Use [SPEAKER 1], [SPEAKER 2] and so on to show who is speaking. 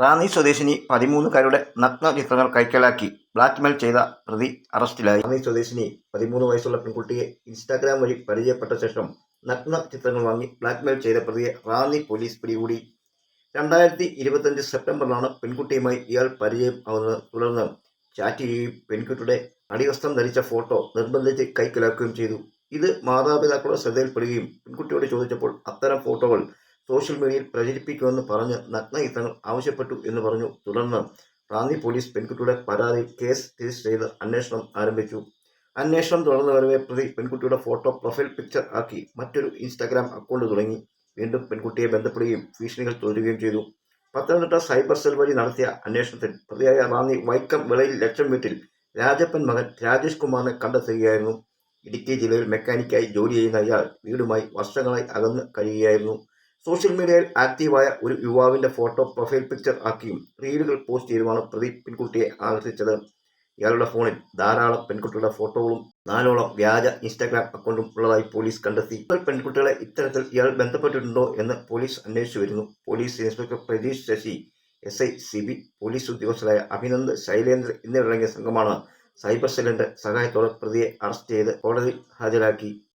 [SPEAKER 1] റാന്നി സ്വദേശിനി 13-കാരുടെ നഗ്നചിത്രങ്ങൾ കൈക്കലാക്കി ബ്ലാക്ക്മെയിൽ ചെയ്ത പ്രതി അറസ്റ്റിലായി. റാന്നി സ്വദേശിനി 13 വയസ്സുള്ള പെൺകുട്ടിയെ ഇൻസ്റ്റാഗ്രാം വഴി പരിചയപ്പെട്ട ശേഷം നഗ്നചിത്രങ്ങൾ വാങ്ങി ബ്ലാക്ക്മെയിൽ ചെയ്ത പ്രതിയെ റാന്നി പോലീസ് പിടികൂടി. 2025 സെപ്റ്റംബറിലാണ് പെൺകുട്ടിയുമായി ഇയാൾ പരിചയം ആവുന്നത്. തുടർന്ന് ചാറ്റ് ചെയ്യുകയും പെൺകുട്ടിയുടെ അടിവസ്ത്രം ധരിച്ച ഫോട്ടോ നിർബന്ധിച്ച് കൈക്കലാക്കുകയും ചെയ്തു. ഇത് മാതാപിതാക്കളുടെ ശ്രദ്ധയിൽപ്പെടുകയും പെൺകുട്ടിയോട് ചോദിച്ചപ്പോൾ അത്തരം ഫോട്ടോകൾ സോഷ്യൽ മീഡിയയിൽ പ്രചരിപ്പിക്കുമെന്ന് പറഞ്ഞ് നഗ്നചിത്രങ്ങൾ ആവശ്യപ്പെട്ടു എന്ന് പറഞ്ഞു. തുടർന്ന് റാന്നി പോലീസ് പെൺകുട്ടിയുടെ പരാതിയിൽ കേസ് രജിസ്റ്റർ ചെയ്ത് അന്വേഷണം ആരംഭിച്ചു. അന്വേഷണം തുടർന്ന് വരവെ പ്രതി പെൺകുട്ടിയുടെ ഫോട്ടോ പ്രൊഫൈൽ പിക്ചർ ആക്കി മറ്റൊരു ഇൻസ്റ്റാഗ്രാം അക്കൗണ്ട് തുടങ്ങി. വീണ്ടും പെൺകുട്ടിയെ ബന്ധപ്പെടുകയും ഭീഷണികൾ തുടരുകയും ചെയ്തു. പത്തനംതിട്ട സൈബർ സെൽ വഴി നടത്തിയ അന്വേഷണത്തിൽ പ്രതിയായ റാന്നി വൈക്കം വിളയിൽ ലക്ഷം വീട്ടിൽ രാജപ്പൻ മകൻ രാജേഷ് കുമാറിനെ കണ്ടെത്തുകയായിരുന്നു. ഇടുക്കി ജില്ലയിൽ മെക്കാനിക്കായി ജോലി ചെയ്യുന്ന ഇയാൾ വീടുമായി വർഷങ്ങളായി അകന്ന് കഴിയുകയായിരുന്നു. സോഷ്യൽ മീഡിയയിൽ ആക്റ്റീവായ ഒരു യുവാവിന്റെ ഫോട്ടോ പ്രൊഫൈൽ പിക്ചർ ആക്കിയും റീലുകൾ പോസ്റ്റ് ചെയ്തുമാണ് പ്രതി പെൺകുട്ടിയെ ആകർഷിച്ചത്. ഇയാളുടെ ഫോണിൽ ധാരാളം പെൺകുട്ടികളുടെ ഫോട്ടോകളും 4ഓളം വ്യാജ ഇൻസ്റ്റാഗ്രാം അക്കൗണ്ടും ഉള്ളതായി പോലീസ് കണ്ടെത്തി. പെൺകുട്ടികളെ ഇത്തരത്തിൽ ഇയാൾ ബന്ധപ്പെട്ടിട്ടുണ്ടോ എന്ന് പോലീസ് അന്വേഷിച്ചു വരുന്നു. Police inspector Pratheesh Sasi, SI Sibi, police ഉദ്യോഗസ്ഥരായ അഭിനന്ദ്, ശൈലേന്ദ്രൻ എന്നിവരടങ്ങിയ സംഘമാണ് സൈബർ സെല്ലിന്റെ സഹായത്തോടെ പ്രതിയെ അറസ്റ്റ് ചെയ്ത് കോടതിയിൽ ഹാജരാക്കി.